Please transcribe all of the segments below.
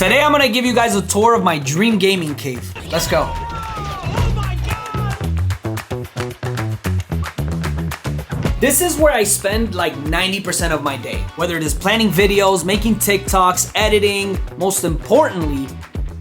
Today I'm gonna give you guys a tour of my dream gaming cave. Let's go. This is where I spend like 90% of my day, whether it is planning videos, making TikToks, editing, most importantly,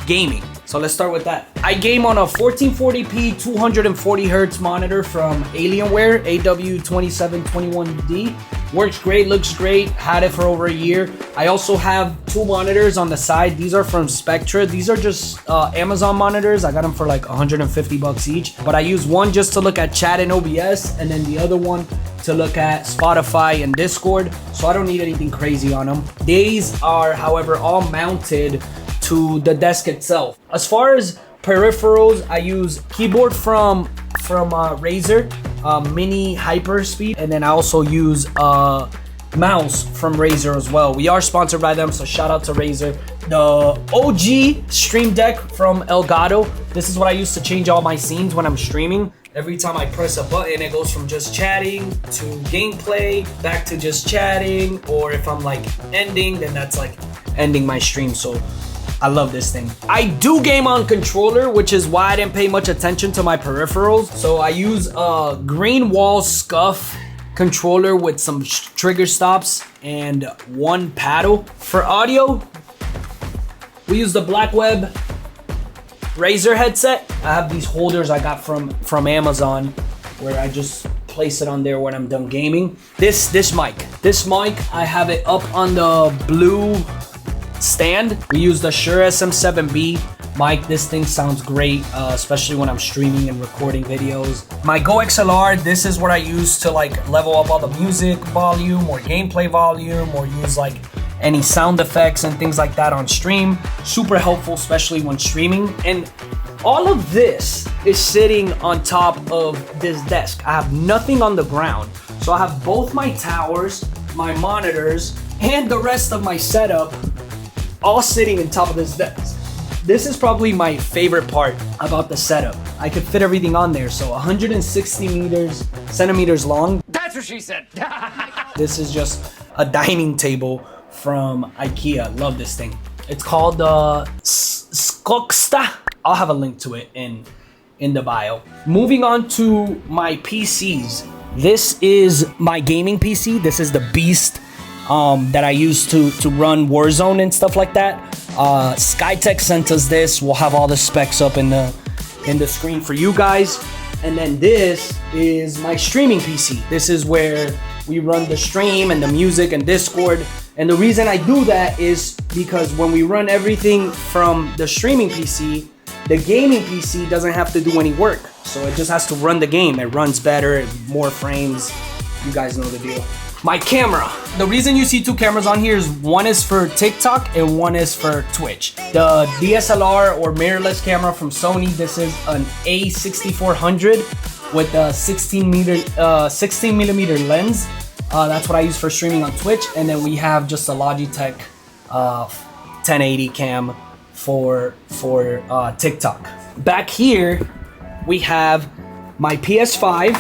gaming. So let's start with that. I game on a 1440p 240 hertz monitor from Alienware, AW2721D. Works great, looks great, had it for over a year. I also have two monitors on the side. These are from Spectra. These are just Amazon monitors. I got them for like 150 bucks each. But I use one just to look at chat and OBS, and then the other one to look at Spotify and Discord. So I don't need anything crazy on them. These are, however, all mounted to the desk itself. As far as peripherals, I use keyboard from Razer, mini hyper speed, and then I also use mouse from Razer as well. We are sponsored by them, so shout out to Razer. The OG Stream Deck from Elgato. This is what I use to change all my scenes when I'm streaming. Every time I press a button, it goes from just chatting to gameplay, back to just chatting, or if I'm like ending, then that's like ending my stream. So I love this thing. I do game on controller, which is why I didn't pay much attention to my peripherals. So I use a green wall scuff controller with some trigger stops and one paddle. For audio, we use the Blackweb Razer headset. I have these holders I got from Amazon where I just place it on there when I'm done gaming. This mic I have it up on the blue stand. We use the Shure SM7B mic. This thing sounds great, especially when I'm streaming and recording videos. My Go XLR, this is what I use to like level up all the music volume or gameplay volume, or use like any sound effects and things like that on stream. Super helpful, especially when streaming. And all of this is sitting on top of this desk. I have nothing on the ground. So I have both my towers, my monitors, and the rest of my setup all sitting on top of this desk. This is probably my favorite part about the setup. I could fit everything on there. So 160 centimeters long. That's what she said. This is just a dining table from IKEA. Love this thing. It's called the Skoksta. I'll have a link to it in the bio. Moving on to my PCs. This is my gaming PC. This is the Beast that I use to run Warzone and stuff like that. Skytech sent us this. We'll have all the specs up in the screen for you guys. And then this is my streaming PC. This is where we run the stream and the music and Discord. And the reason I do that is because when we run everything from the streaming PC, the gaming PC doesn't have to do any work. So it just has to run the game. It runs better, more frames. You guys know the deal. My camera. The reason you see two cameras on here is one is for TikTok and one is for Twitch. The DSLR or mirrorless camera from Sony. This is an A6400 with a 16 millimeter lens. That's what I use for streaming on Twitch. And then we have just a Logitech 1080 cam for TikTok. Back here, we have my PS5,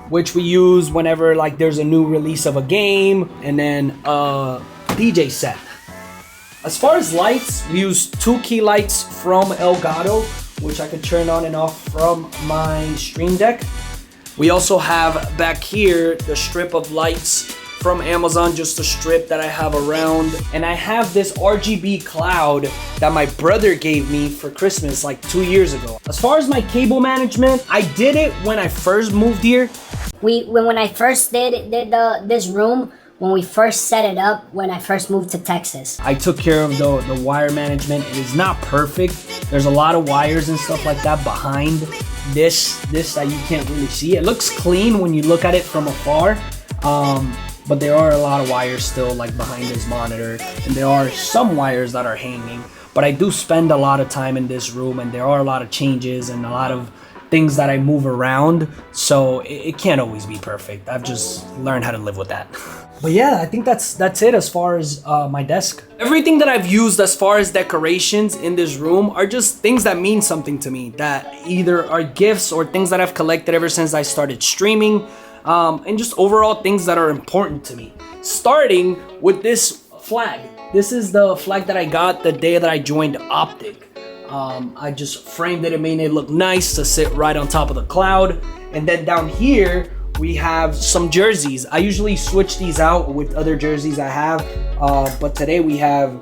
which we use whenever like there's a new release of a game, and then a DJ set. As far as lights, we use two key lights from Elgato, which I could turn on and off from my Stream Deck. We also have back here the strip of lights from Amazon, just a strip that I have around. And I have this RGB cloud that my brother gave me for Christmas like 2 years ago. As far as my cable management, I did it when I first moved here. When I first did this room, when we first set it up, when I first moved to Texas. I took care of the wire management. It is not perfect. There's a lot of wires and stuff like that behind this that you can't really see. It looks clean when you look at it from afar, but there are a lot of wires still like behind this monitor, and there are some wires that are hanging. But I do spend a lot of time in this room, and there are a lot of changes and a lot of things that I move around, so it can't always be perfect. I've just learned how to live with that. But yeah, I think that's it as far as my desk. Everything that I've used as far as decorations in this room are just things that mean something to me, that either are gifts or things that I've collected ever since I started streaming, and just overall things that are important to me. Starting with this flag. This is the flag that I got the day that I joined OpTic. I just framed it and made it look nice to sit right on top of the cloud. And then down here, we have some jerseys. I usually switch these out with other jerseys I have. But today we have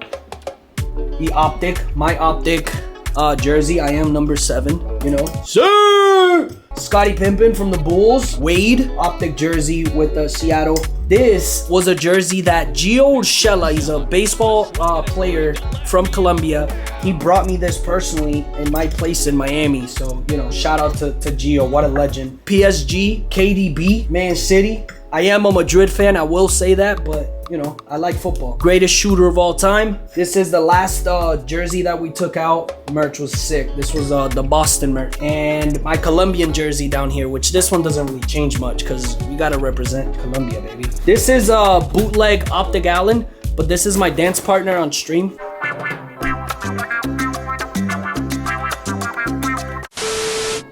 the OpTic, my OpTic jersey. I am number 7, you know. Sir! Scottie Pippen from the Bulls. Wade, OpTic jersey with Seattle. This was a jersey that Gio Urshela, he's a baseball player from Colombia. He brought me this personally in my place in Miami. So, you know, shout out to Gio, what a legend. PSG, KDB, Man City. I am a Madrid fan, I will say that, but you know, I like football. Greatest shooter of all time. This is the last jersey that we took out. Merch was sick. This was the Boston merch. And my Colombian jersey down here, which this one doesn't really change much because we gotta represent Colombia, baby. This is a bootleg OpTic Allen, but this is my dance partner on stream.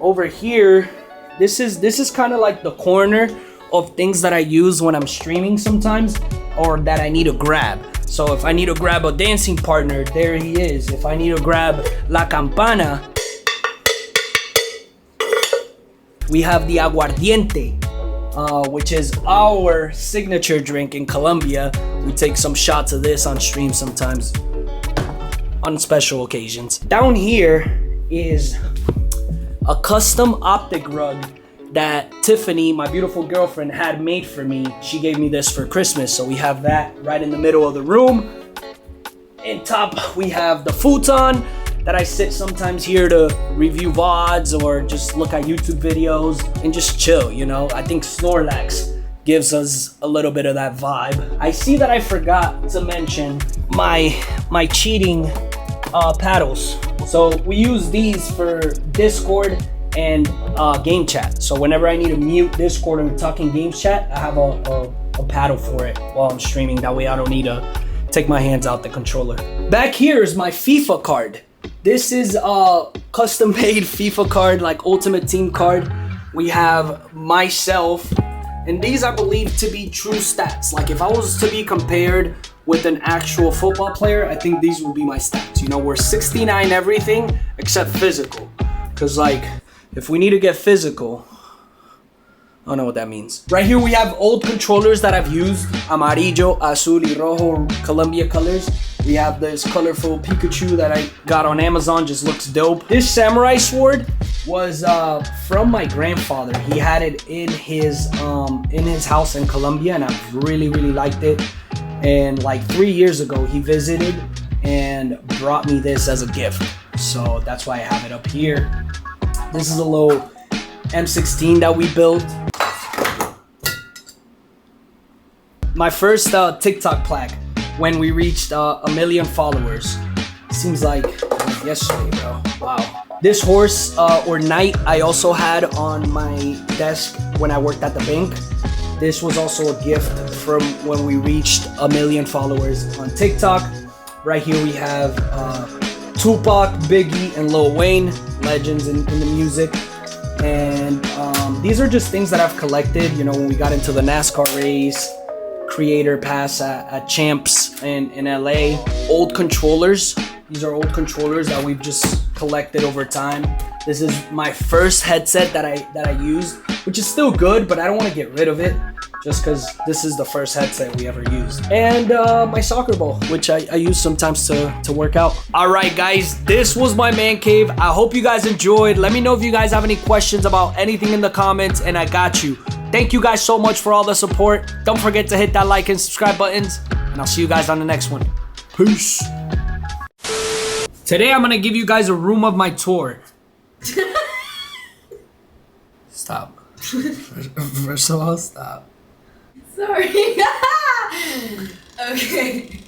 Over here, this is kind of like the corner of things that I use when I'm streaming sometimes, or that I need to grab. So if I need to grab a dancing partner, there he is. If I need to grab La Campana, we have the aguardiente, which is our signature drink in Colombia. We take some shots of this on stream sometimes, on special occasions. Down here is a custom OpTic rug that Tiffany, my beautiful girlfriend, had made for me. She gave me this for Christmas, so we have that right in the middle of the room. In top, we have the futon that I sit sometimes here to review VODs or just look at YouTube videos and just chill, you know? I think Snorlax gives us a little bit of that vibe. I see that I forgot to mention my cheating paddles. So we use these for Discord and game chat. So whenever I need to mute Discord and talking game chat, I have a paddle for it while I'm streaming. That way I don't need to take my hands out the controller. Back here is my FIFA card. This is a custom made FIFA card, like Ultimate Team card. We have myself, and these I believe to be true stats. Like if I was to be compared with an actual football player, I think these would be my stats. You know, we're 69 everything except physical. Cause like, if we need to get physical, I don't know what that means. Right here we have old controllers that I've used. Amarillo, azul, y rojo, Colombia colors. We have this colorful Pikachu that I got on Amazon, just looks dope. This samurai sword was from my grandfather. He had it in his house in Colombia, and I really liked it. And like 3 years ago, he visited and brought me this as a gift. So that's why I have it up here. This is a little M16 that we built. My first TikTok plaque when we reached 1 million followers. Seems like yesterday, bro. Wow. This horse or knight I also had on my desk when I worked at the bank. This was also a gift from when we reached 1 million followers on TikTok. Right here we have Tupac, Biggie, and Lil Wayne, legends in the music. And these are just things that I've collected, you know, when we got into the NASCAR race, creator pass at Champs in LA. Old controllers. These are old controllers that we've just collected over time. This is my first headset that I used, which is still good, but I don't want to get rid of it just because this is the first headset we ever used. And my soccer ball, which I use sometimes to work out. All right, guys, this was my man cave. I hope you guys enjoyed. Let me know if you guys have any questions about anything in the comments, and I got you. Thank you guys so much for all the support. Don't forget to hit that like and subscribe buttons, and I'll see you guys on the next one. Peace. Today, I'm gonna give you guys a room of my tour. Stop. First of all, stop. Sorry. Okay.